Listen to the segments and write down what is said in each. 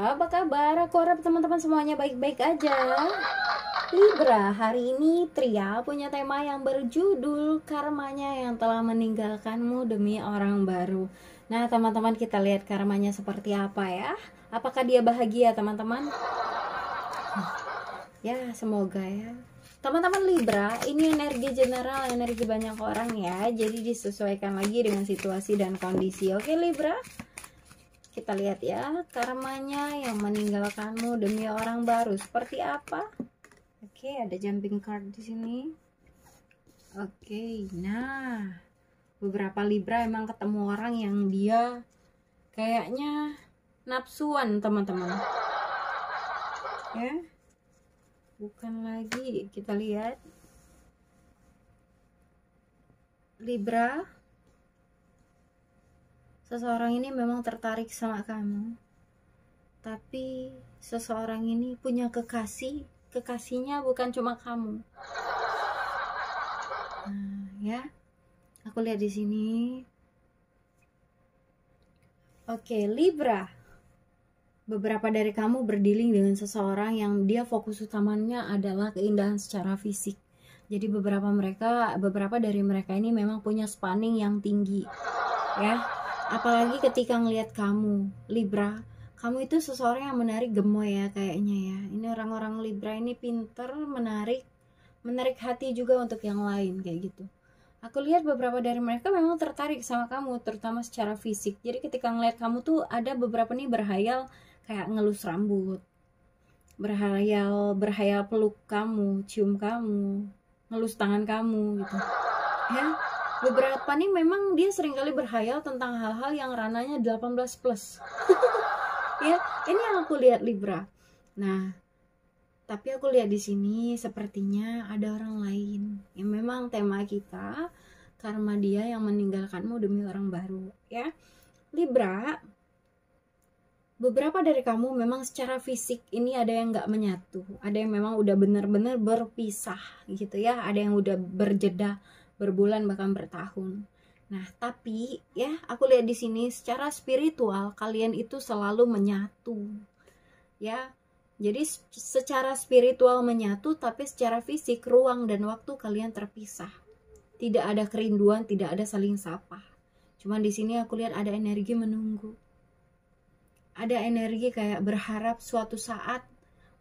apa kabar? Aku harap teman-teman semuanya baik-baik aja. Libra, hari ini Tria punya tema yang berjudul karmanya yang telah meninggalkanmu demi orang baru. Nah, teman-teman, kita lihat karmanya seperti apa ya. Apakah dia bahagia, teman-teman? Ya, semoga ya. Teman-teman Libra, ini energi general, energi banyak orang ya. Jadi disesuaikan lagi dengan situasi dan kondisi. Oke, Libra? Kita lihat ya, karmanya yang meninggalkanmu demi orang baru seperti apa? Oke, ada jumping card di sini. Oke, nah, beberapa Libra emang ketemu orang yang dia kayaknya nafsuan, teman-teman. Ya, bukan lagi. Kita lihat Libra, seseorang ini memang tertarik sama kamu, tapi seseorang ini punya kekasih. Kekasihnya bukan cuma kamu. Nah, ya, aku lihat di sini. Oke, Libra, beberapa dari kamu berdealing dengan seseorang yang dia fokus utamanya adalah keindahan secara fisik. Jadi beberapa dari mereka ini memang punya spanning yang tinggi, ya. Apalagi ketika ngelihat kamu, Libra, kamu itu seseorang yang menarik, gemoy ya kayaknya ya. Ini orang-orang Libra ini pinter menarik hati juga untuk yang lain kayak gitu. Aku lihat beberapa dari mereka memang tertarik sama kamu, terutama secara fisik. Jadi ketika ngelihat kamu tuh ada beberapa nih berhayal kayak ngelus rambut, berhayal peluk kamu, cium kamu, ngelus tangan kamu gitu. Ya, beberapa nih memang dia seringkali berhayal tentang hal-hal yang ranahnya 18 plus. Ya, ini yang aku lihat Libra. Nah, tapi aku lihat di sini sepertinya ada orang lain yang memang tema kita karma dia yang meninggalkanmu demi orang baru, ya. Libra, beberapa dari kamu memang secara fisik ini ada yang nggak menyatu, ada yang memang udah benar-benar berpisah gitu ya, ada yang udah berjeda berbulan bahkan bertahun. Nah, tapi ya aku lihat di sini secara spiritual kalian itu selalu menyatu, ya. Jadi secara spiritual menyatu, tapi secara fisik ruang dan waktu kalian terpisah. Tidak ada kerinduan, tidak ada saling sapa. Cuman di sini aku lihat ada energi menunggu. Ada energi kayak berharap suatu saat,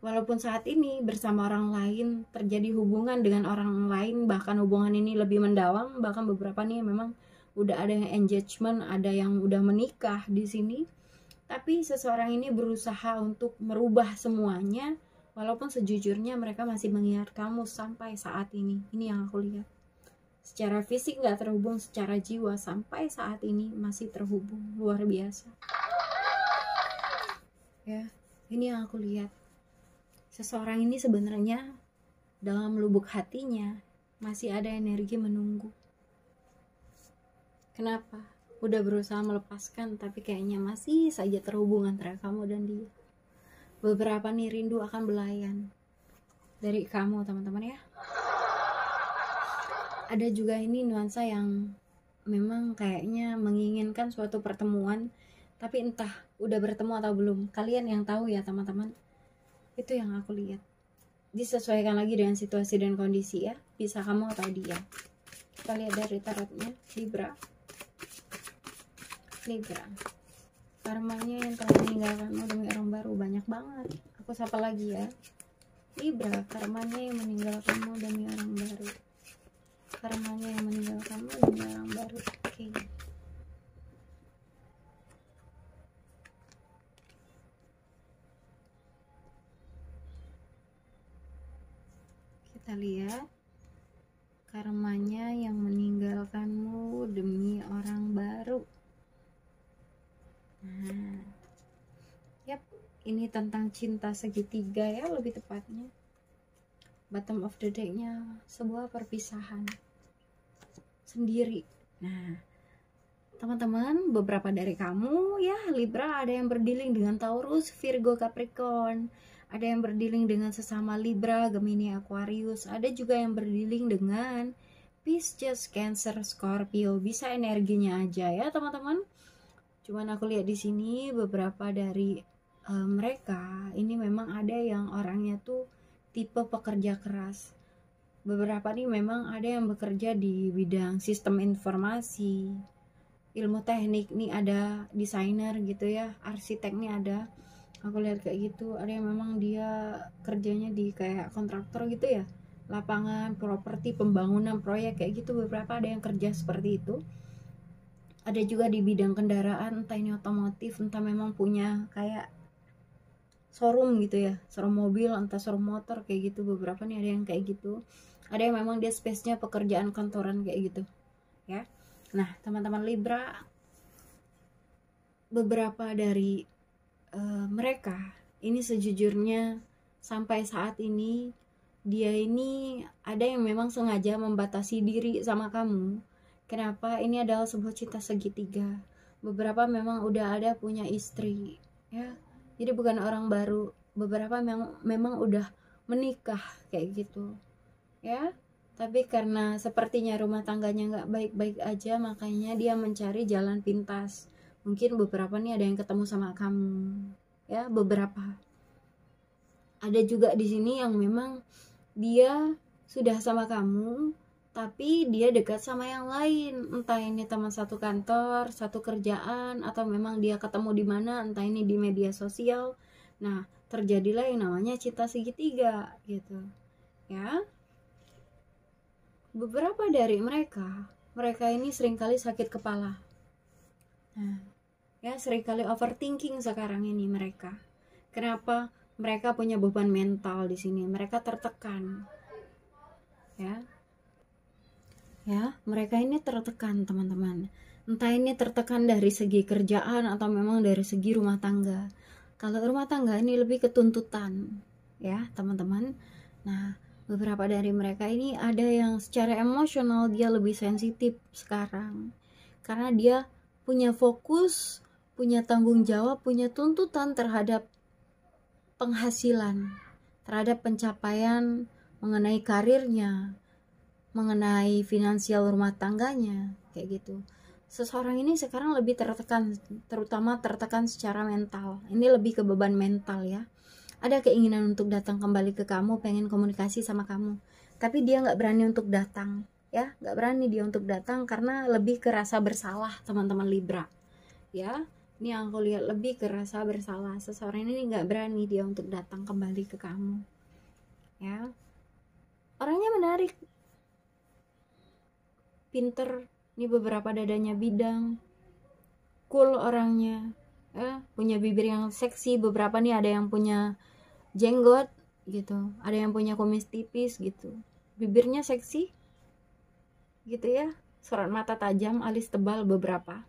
walaupun saat ini bersama orang lain terjadi hubungan dengan orang lain, bahkan hubungan ini lebih mendalam, bahkan beberapa nih memang udah ada yang engagement, ada yang udah menikah di sini. Tapi seseorang ini berusaha untuk merubah semuanya, walaupun sejujurnya mereka masih mengingat kamu sampai saat ini. Ini yang aku lihat. Secara fisik nggak terhubung, secara jiwa sampai saat ini masih terhubung. Luar biasa. Ya, ini yang aku lihat. Seseorang ini sebenarnya dalam lubuk hatinya masih ada energi menunggu. Kenapa? Udah berusaha melepaskan, tapi kayaknya masih saja terhubung antara kamu dan dia. Beberapa nih rindu akan belayan dari kamu, teman-teman ya. Ada juga ini nuansa yang memang kayaknya menginginkan suatu pertemuan, tapi entah udah bertemu atau belum. Kalian yang tahu ya, teman-teman. Itu yang aku lihat. Disesuaikan lagi dengan situasi dan kondisi ya. Bisa kamu atau dia. Kita lihat dari tarotnya, Libra. Libra, karmanya yang telah meninggalkanmu demi orang baru banyak banget. Aku sapa lagi ya. Libra, karmanya yang meninggalkanmu demi orang baru. Karmanya yang meninggalkanmu demi orang baru. Oke. Kita lihat karmanya yang meninggalkanmu demi orang baru. Nah, yap, ini tentang cinta segitiga ya, lebih tepatnya. Bottom of the deck-nya sebuah perpisahan sendiri. Nah, teman-teman, beberapa dari kamu ya Libra ada yang berdealing dengan Taurus, Virgo, Capricorn. Ada yang berdealing dengan sesama Libra, Gemini, Aquarius. Ada juga yang berdealing dengan Pisces, Cancer, Scorpio. Bisa energinya aja ya, teman-teman. Cuman aku lihat di sini beberapa dari mereka ini memang ada yang orangnya tuh tipe pekerja keras. Beberapa nih memang ada yang bekerja di bidang sistem informasi, ilmu teknik nih, ada desainer gitu ya, arsitek nih ada, aku lihat kayak gitu. Ada yang memang dia kerjanya di kayak kontraktor gitu ya, lapangan properti, pembangunan proyek kayak gitu. Beberapa ada yang kerja seperti itu. Ada juga di bidang kendaraan, entah ini otomotif, entah memang punya kayak showroom gitu ya, showroom mobil, entah showroom motor kayak gitu. Beberapa nih ada yang kayak gitu. Ada yang memang dia space-nya pekerjaan kantoran kayak gitu ya. Nah, teman-teman Libra, beberapa dari mereka ini sejujurnya sampai saat ini dia ini ada yang memang sengaja membatasi diri sama kamu. Kenapa? Ini adalah sebuah cinta segitiga. Beberapa memang udah ada punya istri ya, jadi bukan orang baru. Beberapa memang udah menikah kayak gitu ya, tapi karena sepertinya rumah tangganya nggak baik-baik aja, makanya dia mencari jalan pintas. Mungkin beberapa nih ada yang ketemu sama kamu ya. Beberapa ada juga di sini yang memang dia sudah sama kamu tapi dia dekat sama yang lain, entah ini teman satu kantor, satu kerjaan, atau memang dia ketemu di mana, entah ini di media sosial. Nah, terjadilah yang namanya cinta segitiga gitu ya. Beberapa dari mereka ini seringkali sakit kepala. Nah, ya seringkali overthinking sekarang ini mereka. Kenapa? Mereka punya beban mental di sini. Mereka tertekan. Ya. Ya, mereka ini tertekan, teman-teman. Entah ini tertekan dari segi kerjaan atau memang dari segi rumah tangga. Kalau rumah tangga ini lebih ketuntutan, ya, teman-teman. Nah, beberapa dari mereka ini ada yang secara emosional dia lebih sensitif sekarang. Karena dia punya fokus, punya tanggung jawab, punya tuntutan terhadap penghasilan, terhadap pencapaian mengenai karirnya, mengenai finansial rumah tangganya, kayak gitu. Seseorang ini sekarang lebih tertekan, terutama tertekan secara mental. Ini lebih ke beban mental ya. Ada keinginan untuk datang kembali ke kamu, pengen komunikasi sama kamu, tapi dia nggak berani untuk datang ya, nggak berani dia untuk datang karena lebih ke rasa bersalah, teman-teman Libra ya. Ini yang aku lihat lebih ke rasa bersalah. Seseorang ini nggak berani dia untuk datang kembali ke kamu ya. Orangnya menarik, pinter, ini beberapa dadanya bidang, cool orangnya ya, punya bibir yang seksi. Beberapa nih ada yang punya jenggot gitu, ada yang punya kumis tipis gitu, bibirnya seksi gitu ya, sorot mata tajam, alis tebal. Beberapa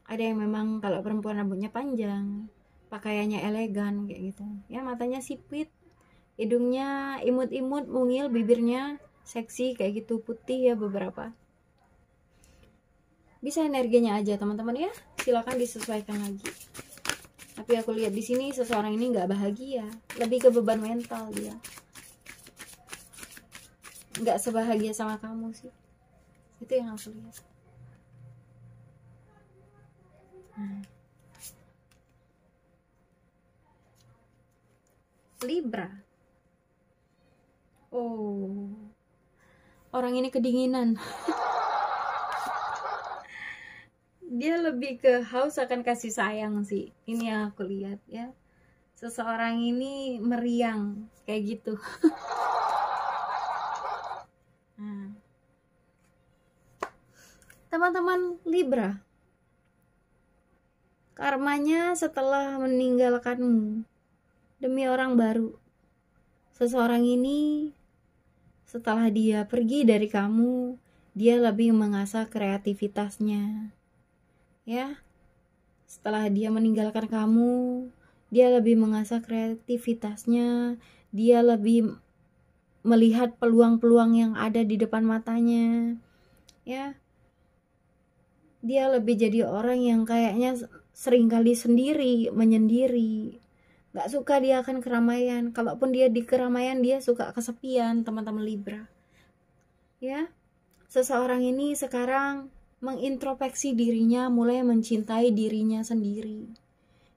ada yang memang kalau perempuan rambutnya panjang, pakaiannya elegan kayak gitu ya, matanya sipit, hidungnya imut-imut, mungil, bibirnya seksi kayak gitu, putih ya. Beberapa bisa energinya aja teman-teman ya, silakan disesuaikan lagi. Tapi aku lihat di sini seseorang ini nggak bahagia, lebih ke beban mental dia, nggak sebahagia sama kamu sih, itu yang aku lihat. Libra, oh, orang ini kedinginan. Dia lebih ke haus akan kasih sayang sih, ini yang aku lihat ya. Seseorang ini meriang kayak gitu. Nah, teman-teman Libra, karmanya setelah meninggalkanmu demi orang baru. Seseorang ini setelah dia pergi dari kamu, dia lebih mengasah kreativitasnya ya. Setelah dia meninggalkan kamu, dia lebih mengasah kreativitasnya, dia lebih melihat peluang-peluang yang ada di depan matanya ya. Dia lebih jadi orang yang kayaknya seringkali sendiri, menyendiri, gak suka dia akan keramaian. Kalaupun dia di keramaian, dia suka kesepian, teman-teman Libra ya. Seseorang ini sekarang mengintrospeksi dirinya, mulai mencintai dirinya sendiri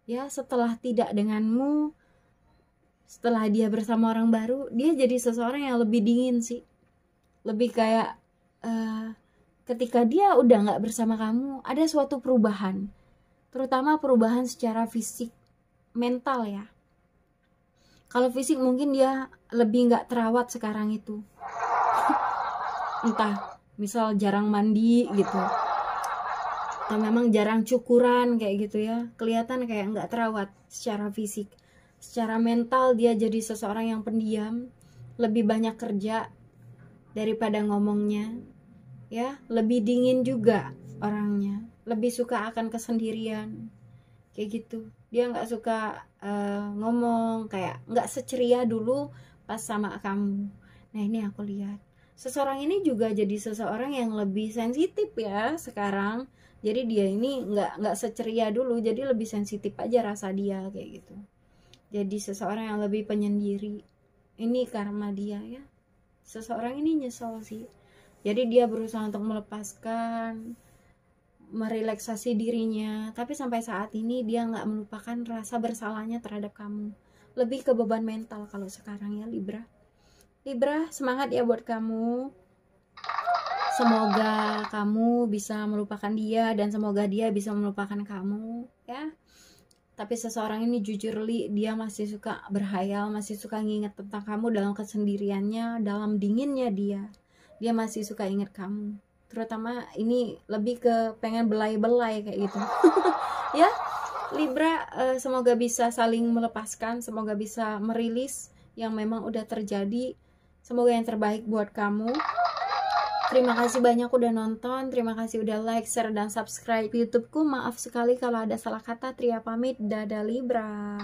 Ya, setelah tidak denganmu, setelah dia bersama orang baru, dia jadi seseorang yang lebih dingin sih. Lebih kayak ketika dia udah nggak bersama kamu, ada suatu perubahan, terutama perubahan secara fisik, mental ya. Kalau fisik mungkin dia lebih nggak terawat sekarang itu, entah misal jarang mandi gitu, atau memang jarang cukuran kayak gitu ya, kelihatan kayak nggak terawat secara fisik. Secara mental dia jadi seseorang yang pendiam, lebih banyak kerja daripada ngomongnya ya, lebih dingin juga orangnya, lebih suka akan kesendirian kayak gitu. Dia nggak suka ngomong, kayak nggak seceria dulu pas sama kamu. Nah, ini aku lihat seseorang ini juga jadi seseorang yang lebih sensitif ya sekarang. Jadi dia ini nggak seceria dulu, jadi lebih sensitif aja rasa dia kayak gitu. Jadi seseorang yang lebih penyendiri. Ini karma dia ya. Seseorang ini nyesel sih. Jadi dia berusaha untuk melepaskan, merelaksasi dirinya, tapi sampai saat ini dia nggak melupakan rasa bersalahnya terhadap kamu. Lebih ke beban mental kalau sekarang ya, Libra. Libra, semangat ya buat kamu. Semoga kamu bisa melupakan dia dan semoga dia bisa melupakan kamu ya. Tapi seseorang ini jujur Li, dia masih suka berhayal, masih suka nginget tentang kamu dalam kesendiriannya, dalam dinginnya dia. Dia masih suka inget kamu. Terutama ini lebih ke pengen belai-belai kayak gitu. Ya, Libra, semoga bisa saling melepaskan, semoga bisa merilis yang memang udah terjadi. Semoga yang terbaik buat kamu. Terima kasih banyak udah nonton, terima kasih udah like, share, dan subscribe YouTubeku. Maaf sekali kalau ada salah kata. Tria pamit, dadah Libra.